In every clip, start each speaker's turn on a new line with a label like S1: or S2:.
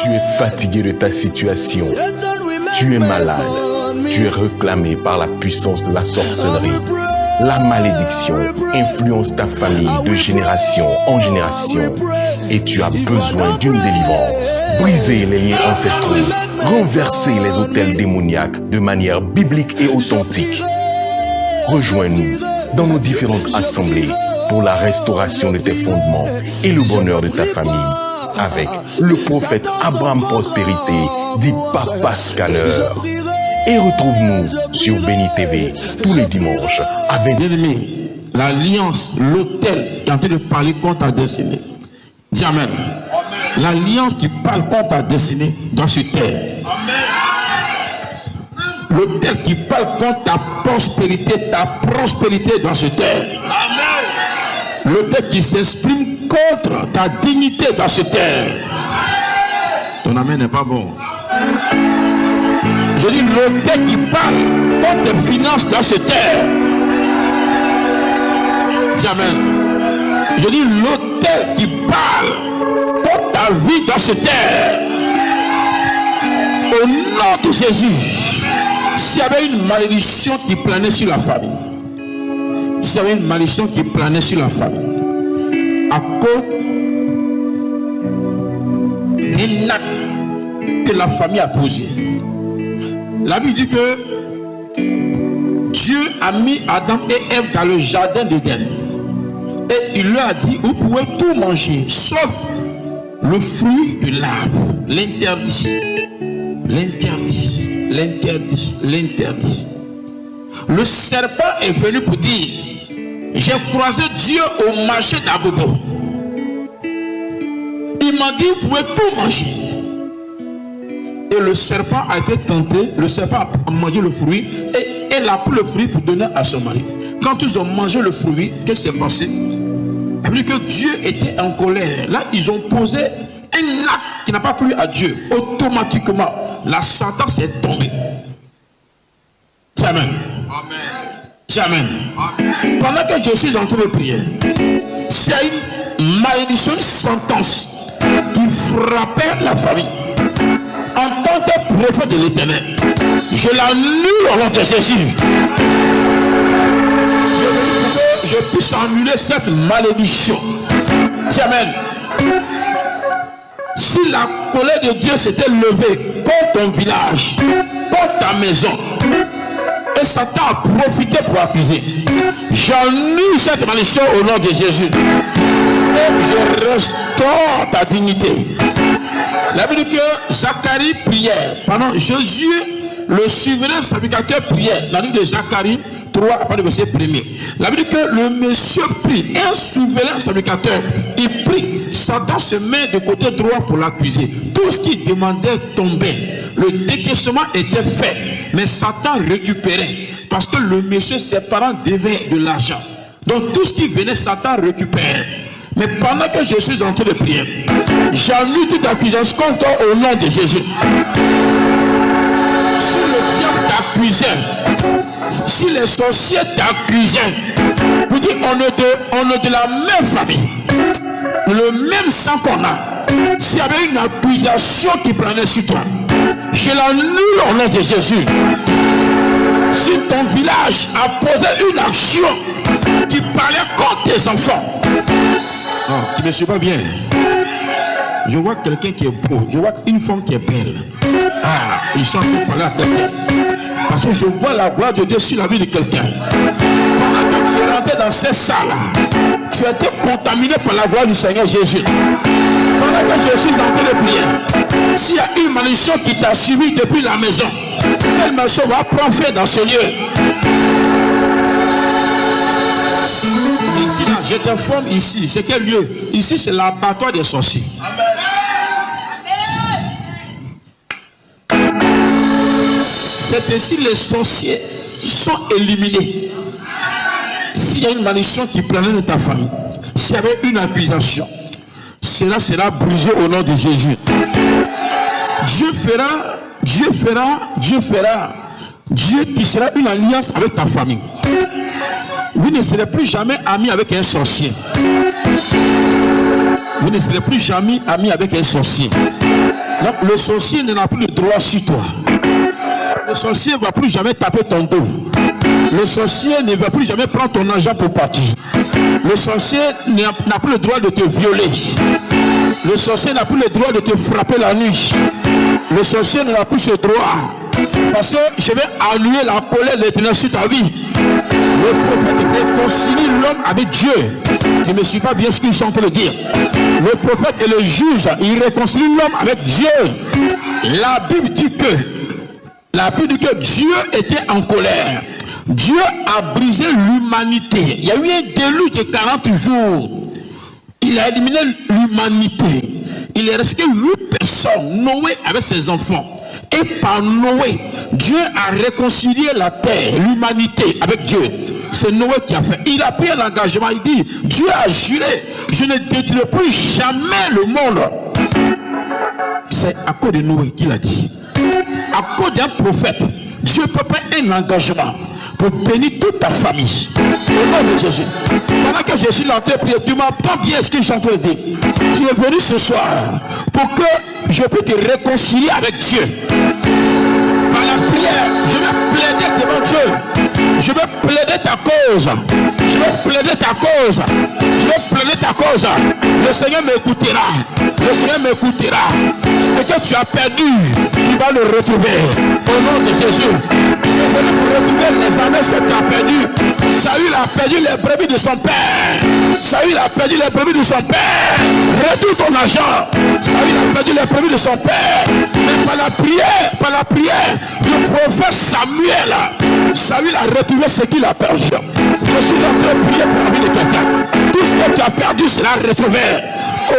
S1: Tu es fatigué de ta situation. Tu es malade. Tu es réclamé par la puissance de la sorcellerie. La malédiction influence ta famille de génération en génération et tu as besoin d'une délivrance. Brisez les liens ancestraux. Renversez les autels démoniaques de manière biblique et authentique. Rejoins-nous dans nos différentes assemblées pour la restauration de tes fondements et le bonheur de ta famille. Avec le prophète Abraham Prospérité, dit Papa Scanner. Et retrouve-nous sur Béni TV tous les dimanches à 20h.
S2: Bien-aimé, l'alliance, l'autel qui est en train de parler contre ta destinée. Dis Amen. L'alliance qui parle contre ta destinée doit se taire. L'autel qui parle contre ta prospérité doit se taire. L'autel qui s'exprime contre ta dignité doit se taire. Ton amen n'est pas bon. Je dis l'autel qui parle contre tes finances doit se taire. Dis amen. Je dis l'autel qui parle contre ta vie doit se taire. Au nom de Jésus, s'il y avait une malédiction qui planait sur la famille, s'il y avait une malédiction qui planait sur la famille, à cause d'un acte que la famille a posé, la Bible dit que Dieu a mis Adam et Ève dans le jardin d'Éden. Et il leur a dit, vous pouvez tout manger, sauf le fruit de l'arbre. L'interdit. L'interdit. L'interdit. L'interdit. Le serpent est venu pour dire, j'ai croisé Dieu au marché d'Abobo. Il m'a dit, vous pouvez tout manger. Et le serpent a été tenté, le serpent a mangé le fruit et elle a pris le fruit pour donner à son mari. Quand ils ont mangé le fruit, qu'est-ce qui s'est passé? Ça veut dire que Dieu était en colère. Là, ils ont posé un acte qui n'a pas plu à Dieu. Automatiquement, la sentence est tombée. Amen. Amen. Pendant que je suis en train de prier, c'est une malédiction, une sentence qui frappait la famille. En tant que prophète de l'Éternel, je l'annule au nom de Jésus. Je puisse annuler cette malédiction. Amen. Si la colère de Dieu s'était levée contre ton village, contre ta maison, et Satan a profité pour accuser, j'annule cette malédiction au nom de Jésus. Et je restaure ta dignité. La Bible dit que Zacharie priait pendant Jésus, le souverain sacrificateur priait. La Bible de Zacharie 3, à partir du verset 1er. La Bible dit que le monsieur prie, un souverain sacrificateur, il prie. Satan se met de côté droit pour l'accuser. Tout ce qu'il demandait tombait. Le décaissement était fait, mais Satan récupérait parce que le monsieur, ses parents devaient de l'argent. Donc tout ce qui venait, Satan récupère. Mais pendant que je suis en train de prier, j'annule toute accusation contre toi au nom de Jésus. Si le diable t'accusait, si les sorciers t'accusaient, vous dites on est de la même famille, le même sang qu'on a. S'il y avait une accusation qui prenait sur toi, je l'annule au nom de Jésus. Si ton village a posé une action qui parlait contre tes enfants, tu ne suis pas bien. Je vois quelqu'un qui est beau, je vois une femme qui est belle. Ils sont en train de parler à quelqu'un. Parce que je vois la gloire de Dieu sur la vie de quelqu'un. Pendant que tu es rentré dans cette salle, tu as été contaminé par la gloire du Seigneur Jésus. Pendant que je suis en train de prier, s'il y a une malédiction qui t'a suivi depuis la maison, cette maison va prendre feu dans ce lieu. Ici, là, je t'informe ici, c'est quel lieu? Ici, c'est l'abattoir des sorciers. C'est ainsi les sorciers sont éliminés. S'il y a une malédiction qui planait de ta famille, s'il y avait une accusation, cela sera brisé au nom de Jésus. Dieu tissera une alliance avec ta famille. vous ne serez plus jamais ami avec un sorcier. Vous ne serez plus jamais ami avec un sorcier. Donc le sorcier n'a plus de droit sur toi. Le sorcier ne va plus jamais taper ton dos. Le sorcier ne va plus jamais prendre ton argent pour partir. Le sorcier n'a plus le droit de te violer. Le sorcier n'a plus le droit de te frapper la nuit. Le sorcier n'a plus ce droit. Parce que je vais annuler la colère de l'Éternel sur ta vie. Le prophète réconcilie l'homme avec Dieu. Je ne suis pas bien ce qu'ils sont en train de dire. Le prophète et le juge, il réconcilie l'homme avec Dieu. La Bible dit que Dieu était en colère. Dieu a brisé l'humanité. Il y a eu un déluge de 40 jours. Il a éliminé l'humanité. Il est resté 8 personnes. Noé avec ses enfants. Et par Noé, Dieu a réconcilié la terre, l'humanité avec Dieu. C'est Noé qui a fait. Il a pris un engagement. Il dit, Dieu a juré, je ne détruirai plus jamais le monde. C'est à cause de Noé qu'il a dit. À cause d'un prophète, Dieu peut prendre un engagement pour bénir toute ta famille. Au nom de Jésus. Pendant que je suis en train de prier, tu m'entends bien ce que je suis en train de dire. Tu es venu ce soir pour que je puisse te réconcilier avec Dieu. Par la prière, je vais plaider devant Dieu. Je vais plaider ta cause. Je vais plaider ta cause. Je vais plaider ta cause. Le Seigneur m'écoutera. Le Seigneur m'écoutera. Ce que tu as perdu, tu vas le retrouver. Au nom de Jésus. Je vais venir pour retrouver les années que tu as perdu. Saül a perdu les brebis de son père. Saül a perdu les brebis de son père. Retrouve ton argent. Saül a perdu les brebis de son père. Mais par la prière du prophète Samuel, Saül a retrouvé ce qu'il a perdu. Je suis en train de prier pour la vie de quelqu'un. Tout ce que tu as perdu sera retrouvé.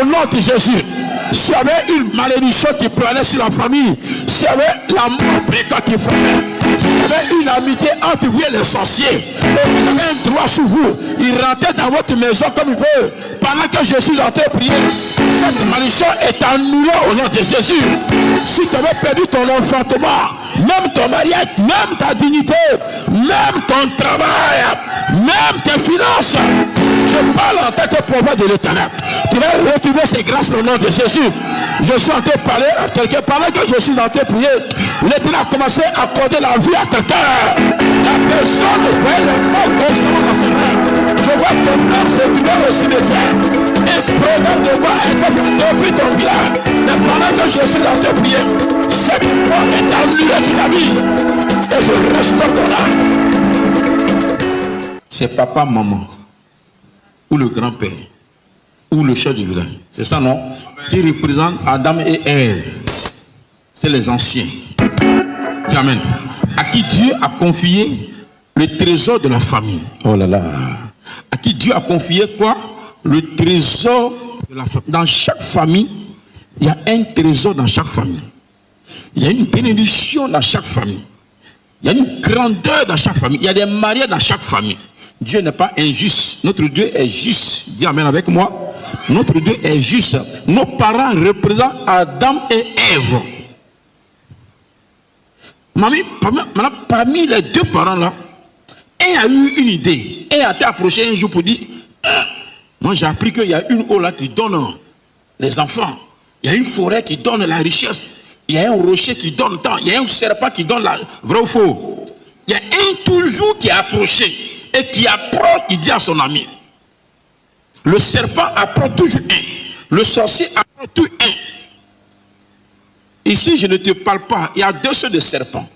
S2: Au nom de Jésus. S'il y avait une malédiction qui planait sur la famille, s'il y avait la mort précoce qui frappait, s'il y avait une amitié entre vous et les sorciers, et il avait un droit sur vous, il rentrait dans votre maison comme il veut, pendant que je suis en train de prier, cette malédiction est annulée au nom de Jésus. Si tu avais perdu ton enfantement, même ton mariage, même ta dignité, même ton travail, même tes finances, je parle en tant que prophète de l'Éternel. Tu vas retrouver ces grâces au nom de Jésus. Je suis en train de parler à quelqu'un. Pendant que je suis en train de prier, l'Éternel a commencé à accorder la vie à quelqu'un. La personne voyait le mort constamment dans ses mains. Je vois ton âme se trouver au cimetière. Un programme de mort est fait depuis ton village. Mais pendant que je suis en train de prier, cette mort est annulée sur ta vie. Et je restaure ton âme. C'est papa, maman, ou le grand-père, ou le chef du village. C'est ça, non? Qui représente Adam et Ève. C'est les anciens. Amen. À qui Dieu a confié le trésor de la famille. Oh là là. À qui Dieu a confié quoi? Le trésor de la famille. Dans chaque famille, il y a un trésor dans chaque famille. Il y a une bénédiction dans chaque famille. Il y a une grandeur dans chaque famille. Il y a des mariages dans chaque famille. Dieu n'est pas injuste. Notre Dieu est juste. Dis amen avec moi. Notre Dieu est juste. Nos parents représentent Adam et Ève. Parmi les deux parents là, un a eu une idée. Un a été approché un jour pour dire, moi j'ai appris qu'il y a une eau là qui donne les enfants. Il y a une forêt qui donne la richesse. Il y a un rocher qui donne le temps. Il y a un serpent qui donne la vrai ou faux. Il y a un toujours qui est approché. Et qui approche, qui dit à son ami. Le serpent approche toujours un. Le sorcier approche tout un. Ici, je ne te parle pas. Il y a deux sortes de serpents.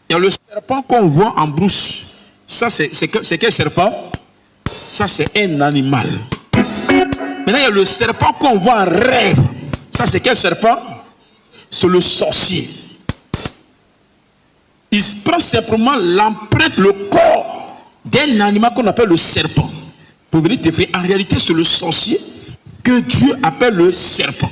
S2: Il y a le serpent qu'on voit en brousse. Ça, c'est quel serpent? Ça, c'est un animal. Maintenant, il y a le serpent qu'on voit en rêve. Ça, c'est quel serpent? C'est le sorcier. Il prend simplement l'empreinte, le corps d'un animal qu'on appelle le serpent pour venir te faire. En réalité, c'est le sorcier que Dieu appelle le serpent.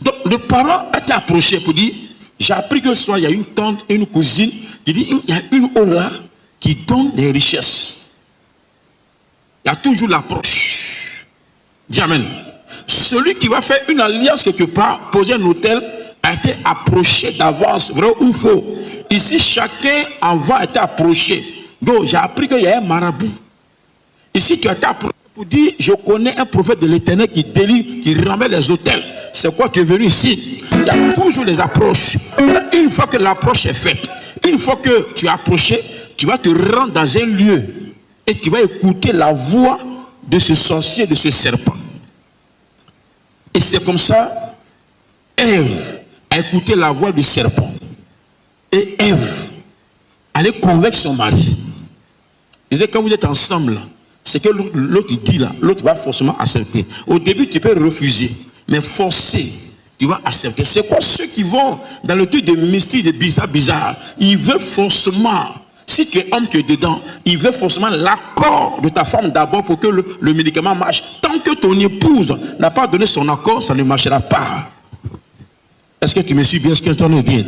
S2: Donc, le parent a été approché pour dire, j'ai appris que soit il y a une tante et une cousine qui dit, il y a une eau là qui donne des richesses. Il y a toujours l'approche. Dis amen. Celui qui va faire une alliance quelque part, poser un hôtel, a été approché d'avance, vrai ou faux. Ici, chacun en va être approché Donc, j'ai appris qu'il y a un marabout. Ici, tu as été approché pour dire, je connais un prophète de l'Éternel qui délivre, qui ramène les autels. C'est quoi tu es venu ici? Il y a toujours les approches. Une fois que l'approche est faite, une fois que tu es approché, tu vas te rendre dans un lieu et tu vas écouter la voix de ce sorcier, de ce serpent. Et c'est comme ça, Ève a écouté la voix du serpent. Et Ève allait convaincre son mari. Je disais, quand vous êtes ensemble, c'est que l'autre dit là, l'autre va forcément accepter. Au début, tu peux refuser, mais forcer, tu vas accepter. C'est quoi ceux qui vont dans le truc de mystique, de bizarre, ils veulent forcément, si tu es homme, tu es dedans, ils veulent forcément l'accord de ta femme d'abord pour que le médicament marche. Tant que ton épouse n'a pas donné son accord, ça ne marchera pas. Est-ce que tu me suis bien ce que tu es en train de dire?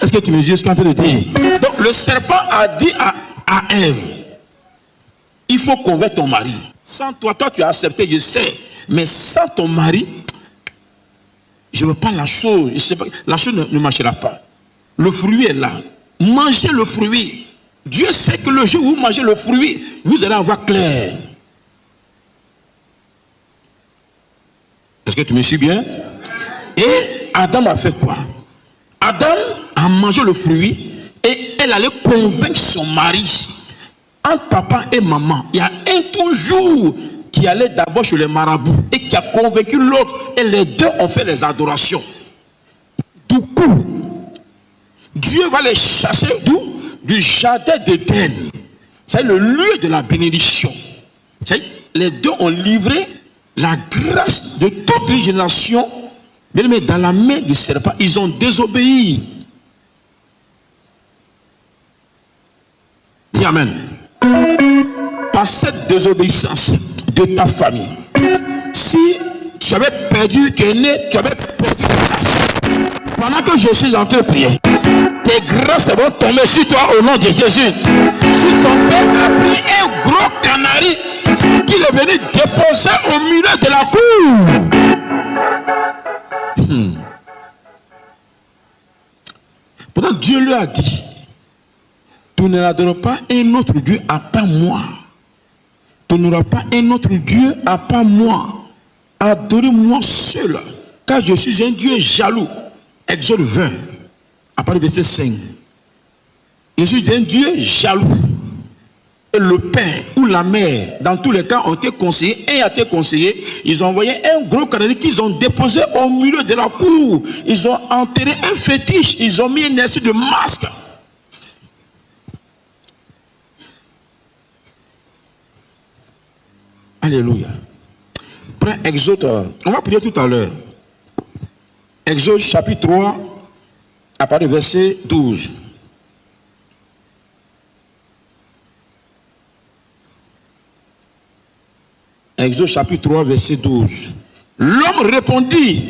S2: Est-ce que tu me suis ce que tu es en train de dire? Donc le serpent a dit à Ève, il faut convaincre ton mari. Sans toi, tu as accepté, je sais. Mais sans ton mari, je ne veux pas la chose. Je sais pas, la chose ne marchera pas. Le fruit est là. Mangez le fruit. Dieu sait que le jour où vous mangez le fruit, vous allez avoir clair. Est-ce que tu me suis bien? Et Adam a fait quoi? Adam a mangé le fruit et elle allait convaincre son mari. Entre papa et maman, il y a un toujours qui allait d'abord chez les marabouts et qui a convaincu l'autre. Et les deux ont fait les adorations. Du coup, Dieu va les chasser d'où? Du jardin d'Éden. C'est le lieu de la bénédiction. Les deux ont livré la grâce de toute une génération, mais dans la main du serpent. Ils ont désobéi. Dis amen. Par cette désobéissance de ta famille, si tu avais perdu, tu es né, tu avais perdu ta grâce. Pendant que je suis en train de prier, tes grâces vont tomber sur toi au nom de Jésus. Si ton père a pris un gros canari qu'il est venu déposer au milieu de la cour, pourtant Dieu lui a dit, tu n'adoreras pas un autre Dieu à part moi. Tu n'auras pas un autre Dieu à part moi. Adorez-moi seul, car je suis un Dieu jaloux. Exode 20, à partir du verset 5. Je suis un Dieu jaloux. Et le père ou la mère, dans tous les cas, ont été conseillés. Un a été conseillé. Ils ont envoyé un gros canari qu'ils ont déposé au milieu de la cour. Ils ont enterré un fétiche. Ils ont mis un espèce de masque. Alléluia. Prends Exode. On va prier tout à l'heure. Exode chapitre 3, à partir du verset 12. Exode chapitre 3, verset 12. L'homme répondit,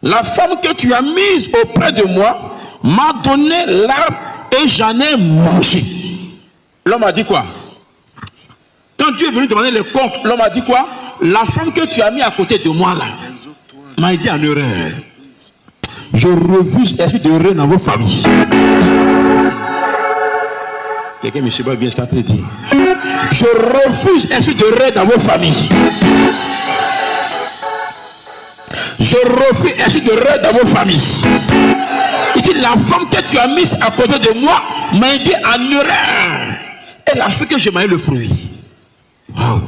S2: la femme que tu as mise auprès de moi m'a donné l'arbre et j'en ai mangé. L'homme a dit quoi? Quand Dieu est venu demander les comptes, l'homme a dit quoi? La femme que tu as mis à côté de moi là m'a dit en erreur. Je refuse l'esprit d'erreur dans vos familles. Quelqu'un me suit pas bien ce qu'il a dit. Je refuse l'esprit d'erreur dans vos familles. Je refuse l'esprit d'erreur dans vos familles. Il dit la femme que tu as mise à côté de moi m'a dit en erreur. Elle a fait que je mange le fruit. Wow.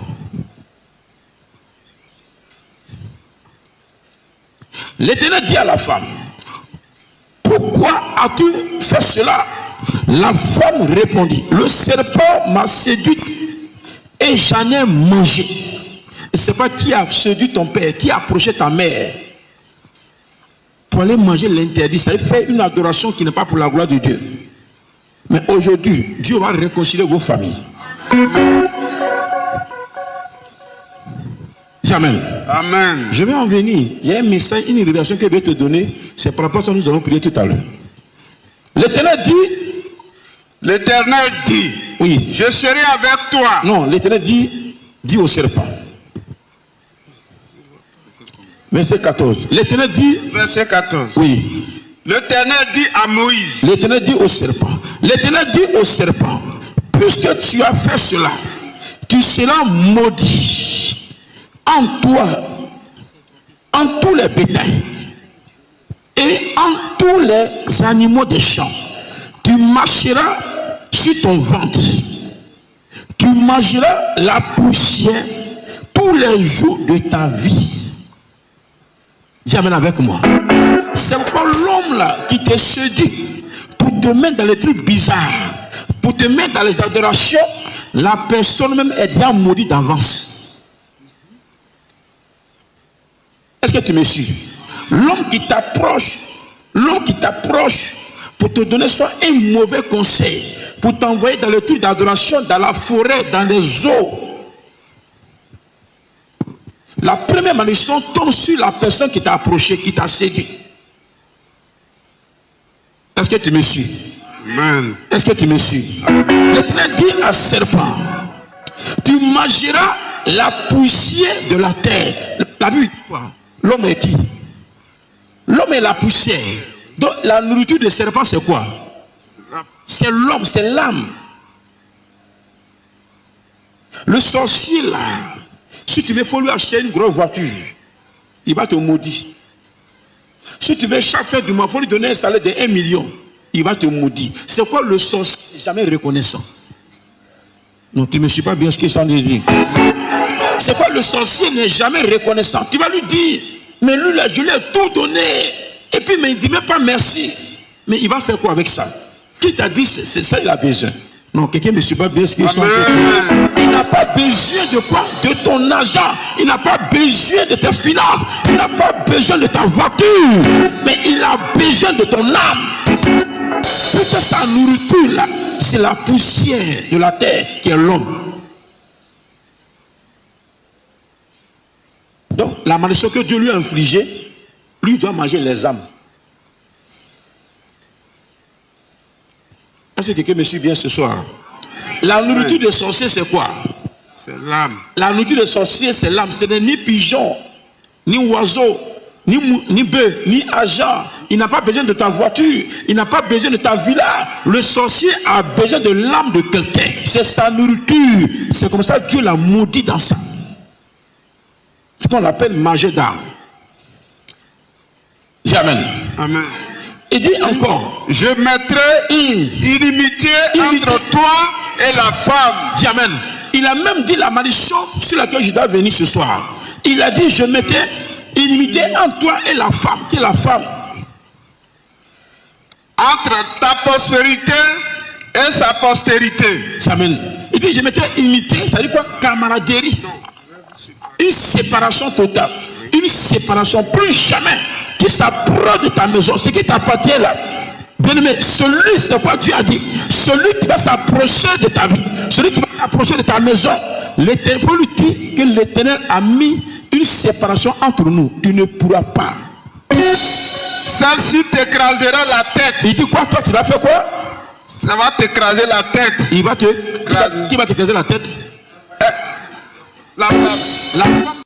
S2: L'Éternel dit à la femme, pourquoi as-tu fait cela? La femme répondit, le serpent m'a séduite et j'en ai mangé. Et c'est pas qui a séduit ton père, qui a approché ta mère pour aller manger l'interdit. Ça fait une adoration qui n'est pas pour la gloire de Dieu. Mais aujourd'hui, Dieu va réconcilier vos familles. Amen.
S3: Amen.
S2: Je vais en venir. Il y a un message, une révélation que je vais te donner. C'est par rapport à ça que nous allons prier tout à l'heure. L'Éternel dit, oui.
S3: Je serai avec toi.
S2: Non, l'Éternel dit au serpent. Verset 14. L'Éternel dit.
S3: Verset 14.
S2: Oui.
S3: L'Éternel dit à Moïse.
S2: L'Éternel dit au serpent. L'Éternel dit au serpent. puisque tu as fait cela, tu seras maudit en toi, en tous les bétails et en tous les animaux des champs. Tu marcheras sur ton ventre. Tu mangeras la poussière tous les jours de ta vie. J'amène avec moi. C'est encore l'homme là qui te séduit pour te mettre dans les trucs bizarres, pour te mettre dans les adorations. La personne même est déjà maudite d'avance. Est-ce que tu me suis? L'homme qui t'approche pour te donner soit un mauvais conseil, pour t'envoyer dans le truc d'adoration, dans la forêt, dans les eaux. La première malédiction tombe sur la personne qui t'a approché, qui t'a séduit. Est-ce que tu me suis?
S3: Amen.
S2: Est-ce que tu me suis? L'Éternel dit à serpent, tu mangeras la poussière de la terre. La Bible dit quoi? L'homme est qui? L'homme est la poussière. Donc la nourriture des serpents c'est quoi? C'est l'homme, c'est l'âme. Le sorcier là, si tu veux, il faut lui acheter une grosse voiture. Il va te maudire. Si tu veux chaque fin du mois, il faut lui donner un salaire de 1 million. Il va te maudire. C'est quoi le sorcier? Jamais reconnaissant. Non, tu ne me suis pas bien ce qu'ils sont en train de dire. C'est quoi le sorcier n'est jamais reconnaissant? Tu vas lui dire, mais lui là, je lui ai tout donné. Et puis, mais il ne dit même pas merci. Mais il va faire quoi avec ça? Qui t'a dit c'est ça il a besoin? Non, quelqu'un ne suit pas bien ce qu'ils sont en train de dire. Il n'a pas besoin de quoi? De ton argent. Il n'a pas besoin de tes finances. Il n'a pas besoin de ta voiture. Mais il a besoin de ton âme. Puisque sa nourriture là, c'est la poussière de la terre qui est l'homme. Donc, la malédiction que Dieu lui a infligée, lui doit manger les âmes. Est-ce que quelqu'un me suit bien ce soir? La nourriture des sorciers, c'est quoi?
S3: C'est l'âme.
S2: La nourriture des sorciers, c'est l'âme. Ce n'est ni pigeon, ni oiseau, ni bœuf, ni agent. Il n'a pas besoin de ta voiture. Il n'a pas besoin de ta villa. Le sorcier a besoin de l'âme de quelqu'un. C'est sa nourriture. C'est comme ça que Dieu l'a maudit dans ça. C'est ce qu'on appelle manger d'âme. Amen.
S3: Amen.
S2: Il dit encore,
S3: je mettrai inimitié entre toi et la femme.
S2: Dis amen. Il a même dit la malédiction sur laquelle je dois venir ce soir. Il a dit, je mettais inimitié entre toi et la femme. Qui est la femme?
S3: Entre ta prospérité et sa postérité.
S2: Amen. Il dit, je mettais inimitié, ça dit quoi? Camaraderie. Une séparation totale. Une séparation, plus jamais qui s'approche de ta maison, ce qui t'appartient là. Bien aimé, celui, c'est quoi Dieu a dit, celui qui va s'approcher de ta vie, celui qui va s'approcher de ta maison, l'Éternel, il faut lui dire que l'Éternel a mis une séparation entre nous. Tu ne pourras pas.
S3: Celle-ci t'écrasera la tête.
S2: Il dit quoi? Toi, tu vas faire quoi?
S3: Ça va t'écraser la tête.
S2: Il va te... Qui va t'écraser la tête?
S3: La femme.
S2: La femme